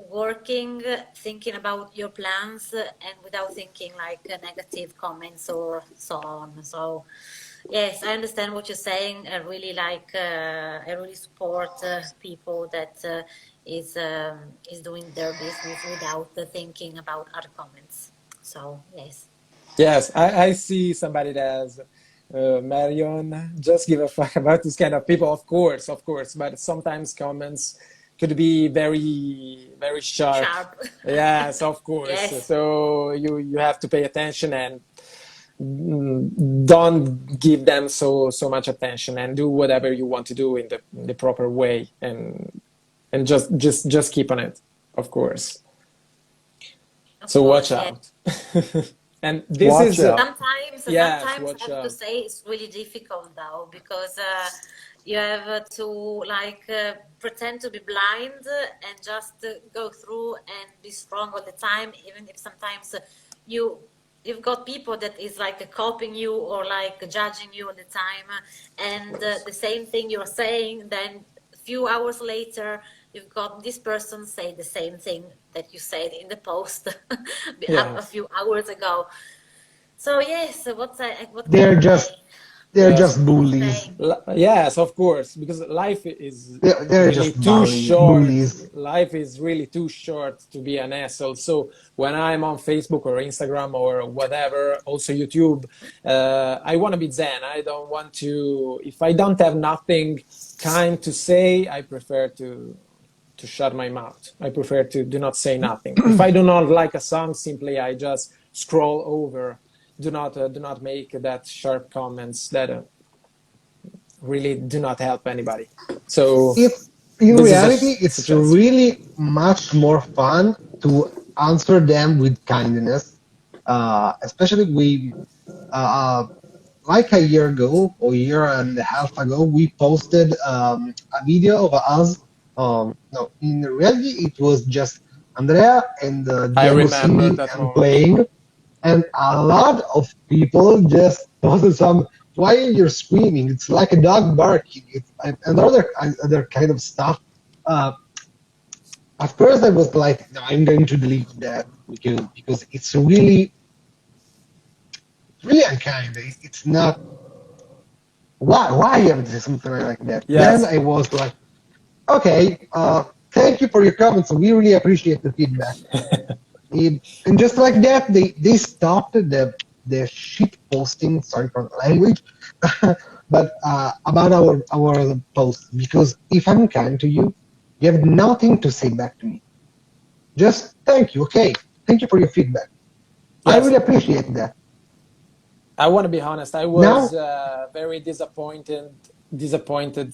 working, thinking about your plans, and without thinking like negative comments or so on. So, yes, I understand what you're saying. I really support people that is doing their business without thinking about other comments. So yes. Yes, I see somebody that has Marion, just give a fuck about this kind of people, of course, but sometimes comments could be very, very sharp. Sharp. Yes, of course. Yes. So you have to pay attention and don't give them so much attention and do whatever you want to do in the proper way and just keep on it, of course. Of So watch course, yeah. out. And this Watch is out. yes, Sometimes watch I have to out. say it's really difficult though, because you have to like pretend to be blind and just go through and be strong all the time, even if sometimes you you've got people that is like copying you or like judging you all the time, and the same thing you're saying, then a few hours later you've got this person say the same thing that you said in the post a Yes, few hours ago. So yes, what can They're I just say? they're yes. just bullies. Say Yes, of course, because life is They're really just too short. bullies. Life is really too short to be an asshole. So when I'm on Facebook or Instagram or whatever, also YouTube, I want to be zen. I don't want to. If I don't have nothing kind to say, I prefer to shut my mouth. I prefer to do not say nothing. If I do not like a song, simply I just scroll over. Do not make that sharp comments that really do not help anybody. So It's in this is a reality, it's suggestion. really much more fun to answer them with kindness. Especially uh, like a year ago or a year and a half ago, we posted a video of us. No, in reality, it was just Andrea and I Diego remember singing that and moment. playing, and a lot of people just posted some. Why you're screaming? It's like a dog barking. And other kind of stuff. Uh, at first, I was like, no, I'm going to delete that because it's really unkind. It's not. Why you have to say something like that? Then Yes, I was like, okay, thank you for your comments. We really appreciate the feedback. And just like that, they stopped the shit posting. Sorry for the language, but about our posts, because if I'm kind to you, you have nothing to say back to me. Just thank you. Okay, thank you for your feedback. I yes. really appreciate that. I want to be honest. I Now, was very disappointed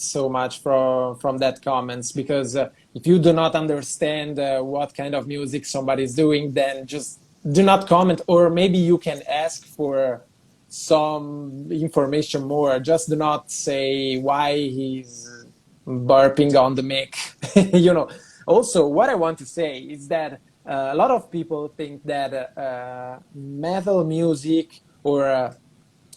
so much from that comments because if you do not understand what kind of music somebody is doing, then just do not comment, or maybe you can ask for some information more. Just do not say why he's burping on the mic. you know. Also, what I want to say is that a lot of people think that metal music or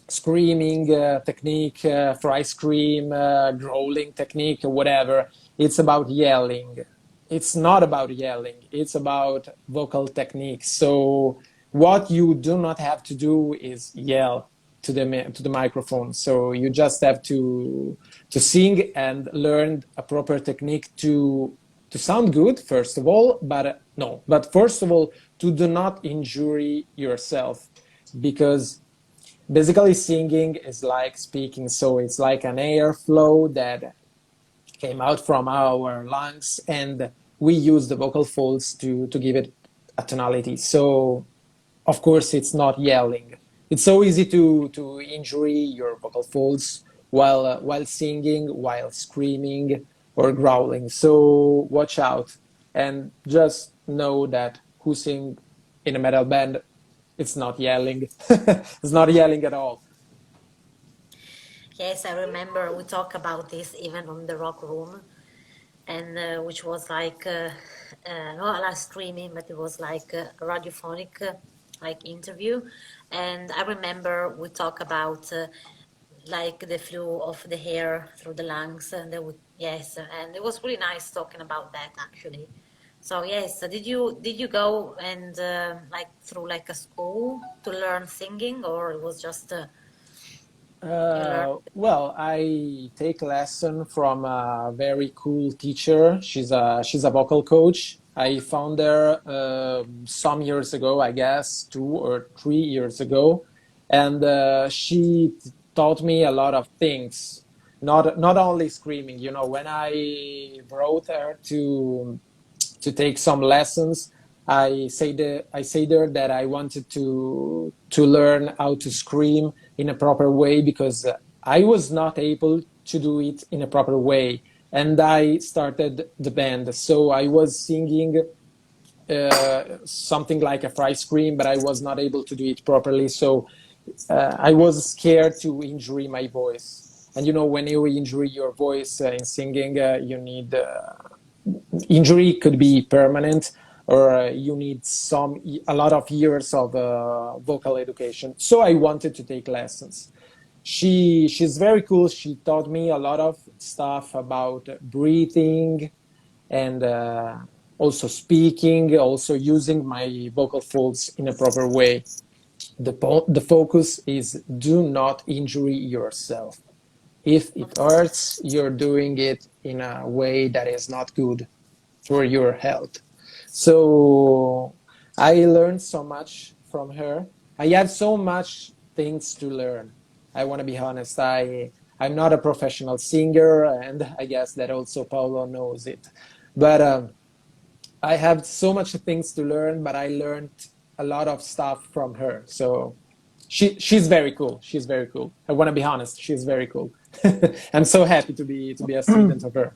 screaming technique for ice cream, growling technique, whatever. It's about yelling. It's not about yelling. It's about vocal technique. So what you do not have to do is yell to the microphone. So you just have to sing and learn a proper technique to sound good first of all, but no. But first of all, to do not injure yourself, because basically singing is like speaking, so it's like an airflow that came out from our lungs and we use the vocal folds to give it a tonality. So of course it's not yelling. It's so easy to injure your vocal folds while singing, while screaming or growling. So watch out and just know that who sing in a metal band, it's not yelling. It's not yelling at all. yes, I remember we talked about this even on the rock room, and which was like not like streaming, but it was like a radiophonic like interview, and I remember we talk about like the flow of the air through the lungs, and they would yes, and it was really nice talking about that actually. So yes, so did you go and like through like a school to learn singing, or it was just You learn? Well, I take lesson from a very cool teacher. She's a vocal coach. I found her some years ago, I guess 2 or 3 years ago, and she taught me a lot of things. Not only screaming. You know, when I brought her to take some lessons, I said there that I wanted to learn how to scream in a proper way because I was not able to do it in a proper way, and I started the band. So I was singing something like a fry scream, but I was not able to do it properly. So I was scared to injure my voice. And you know, when you injure your voice in singing, you need injury could be permanent, or you need a lot of years of vocal education. So I wanted to take lessons. She's very cool. She taught me a lot of stuff about breathing and also speaking, also using my vocal folds in a proper way. The focus is do not injure yourself. If it hurts, you're doing it in a way that is not good for your health. So I learned so much from her. I had so much things to learn. I want to be honest. I'm not a professional singer, and I guess that also Paolo knows it. But I have so much things to learn, but I learned a lot of stuff from her. So she's very cool. She's very cool. I want to be honest. She's very cool. I'm so happy to be a student of her.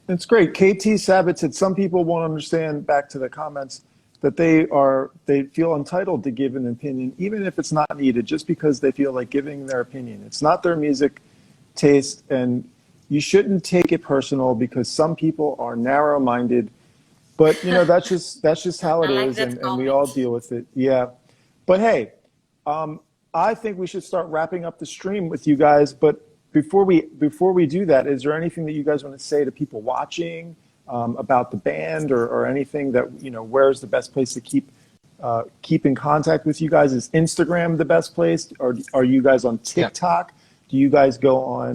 It's great. KT Sabat said some people won't understand, back to the comments, that they feel entitled to give an opinion, even if it's not needed, just because they feel like giving their opinion. It's not their music taste, and you shouldn't take it personal because some people are narrow-minded. But you know, that's just how it I like is, that and we all comment. deal with it. Yeah. But hey, I think we should start wrapping up the stream with you guys. But before we do that, is there anything that you guys want to say to people watching about the band, or anything that, you know, where's the best place to keep in contact with you guys? Is Instagram the best place, or are you guys on TikTok? Do you guys go on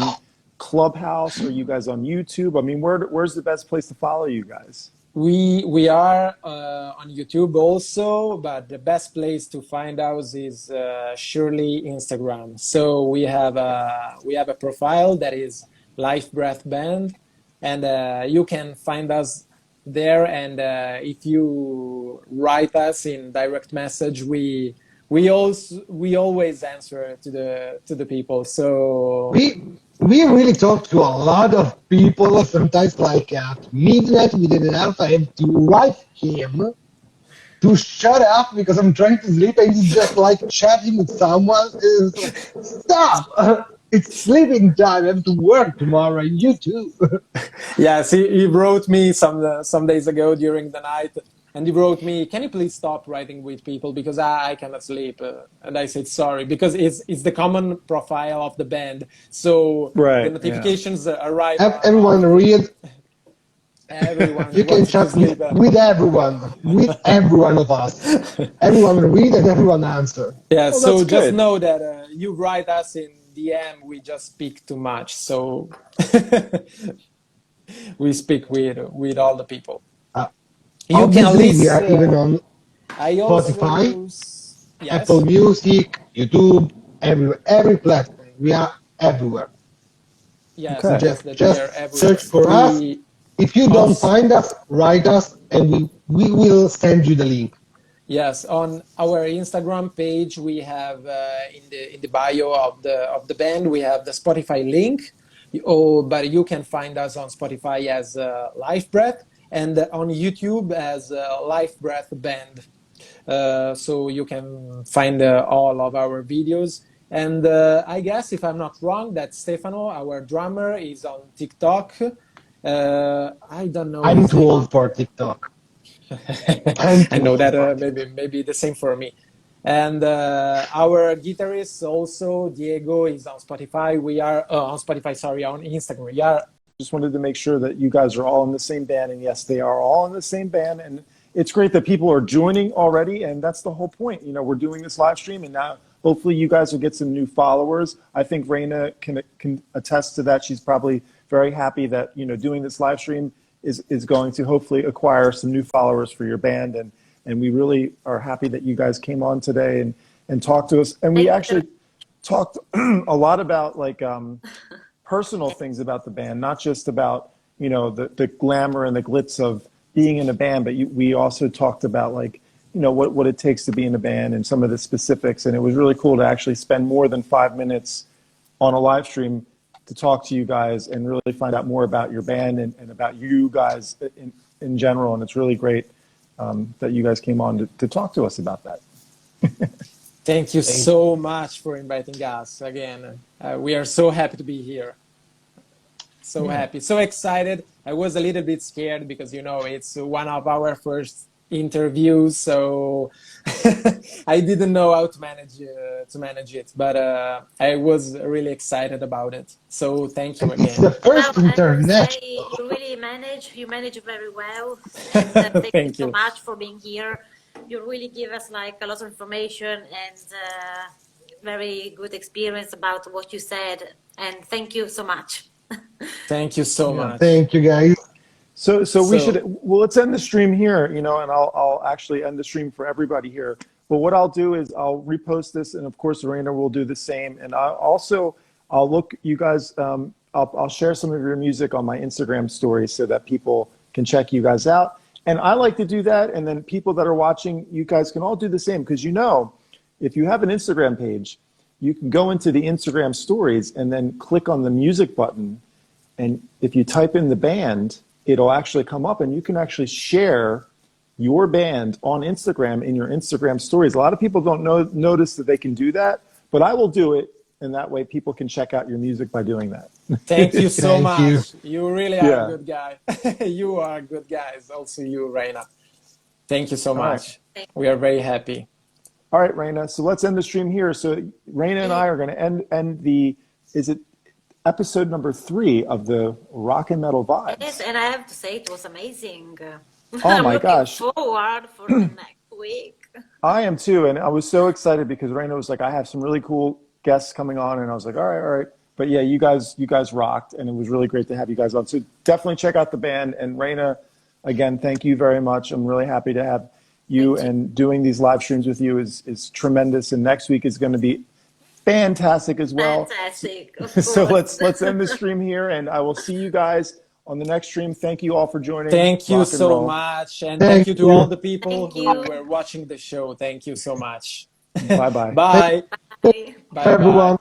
Clubhouse? Are you guys on YouTube? I mean, where's the best place to follow you guys? We are on YouTube also, but the best place to find us is surely Instagram. So we have a profile that is Life Breath Band, and you can find us there. And if you write us in direct message, we always answer to the people. So We really talk to a lot of people. Sometimes, like at midnight, we didn't have. I have to write him to shut up because I'm trying to sleep, and he's just like chatting with someone. It's like, stop! It's sleeping time. I have to work tomorrow. And you too. yes, he wrote me some days ago during the night, and he wrote me, "Can you please stop writing with people because I cannot sleep?" And I said sorry because it's the common profile of the band, so the Right. Yeah. notifications arrive. Everyone read. Everyone You can wants to chat sleep. with every one of us. Everyone read and everyone answer. Yeah, Well, so that's just good. know that you write us in DM, we just speak too much, so we speak with all the people. Uh, You can Obviously, we are listen. even on I also Spotify, use, Apple yes, Music, YouTube, every platform. We are everywhere. yes, Okay. yes, that we are Just everywhere. search for us. We If you on don't find us, write us, and we will send you the link. yes, on our Instagram page we have in the bio of the band we have the Spotify link. Oh, but you can find us on Spotify as Life Breath, and on YouTube as Life Breath Band. So you can find all of our videos. And I guess if I'm not wrong, that Stefano, our drummer, is on TikTok. I don't know I'm his too name. old for TikTok. I'm I too know old that for TikTok. maybe the same for me. And our guitarist also Diego is on Spotify. We are on Spotify. Sorry, on Instagram. We are. Just wanted to make sure that you guys are all in the same band, and yes, they are all in the same band, it's great that people are joining already, and that's the whole point. You know, we're doing this live stream, and now hopefully you guys will get some new followers. I think Raina can attest to that. She's probably very happy that, you know, doing this live stream is going to hopefully acquire some new followers for your band, and we really are happy that you guys came on today and talked to us. And we actually talked a lot about like personal things about the band, not just about, you know, the glamour and the glitz of being in a band, but we also talked about like, you know, what it takes to be in a band and some of the specifics. And it was really cool to actually spend more than 5 minutes on a live stream to talk to you guys and really find out more about your band and about you guys in general. And it's really great that you guys came on to talk to us about that. Thank you so much for inviting us again. We are so happy to be here. So happy, so excited. I was a little bit scared because, you know, it's one of our first interviews, so I didn't know how to manage it, but I was really excited about it. So thank you It's the again. first I would internet. say you really manage very well. And, thank Thank you so you. much for being here. You really give us like a lot of information and very good experience about what you said. And thank you so much. Thank you so much. Thank you, guys. So we should, well, let's end the stream here, you know, and I'll actually end the stream for everybody here. But what I'll do is I'll repost this, and of course, Arena will do the same. And I'll look, you guys, I'll share some of your music on my Instagram story so that people can check you guys out. And I like to do that. And then people that are watching, you guys can all do the same, because, you know, if you have an Instagram page, you can go into the Instagram stories and then click on the music button. And if you type in the band, it'll actually come up, and you can actually share your band on Instagram in your Instagram stories. A lot of people don't notice that they can do that, but I will do it, and that way people can check out your music by doing that. Thank you so Thank much. you. You really are Yeah. a good guy. You are good guys. Also you, Reina. Thank you so All right. much. We are very happy. All right, Raina. So let's end the stream here. So Raina and I are going to end episode number 3 of the Rock and Metal Vibes. Yes, and I have to say it was amazing. Oh I'm my looking gosh. forward for the next week. I am too, and I was so excited because Raina was like, I have some really cool guests coming on, and I was like, all right. But yeah, you guys rocked, and it was really great to have you guys on. So definitely check out the band. And Raina, again, thank you very much. I'm really happy to have you, and doing these live streams with you is tremendous. And next week is going to be fantastic as well. Fantastic. Of So course. let's end the stream here, and I will see you guys on the next stream. Thank you all for joining. Thank you Rock and so roll. much. And Thank thank you to you. all the people Thank who you. were watching the show. Thank you so much. Bye-bye. Bye. Bye. Bye. Everyone.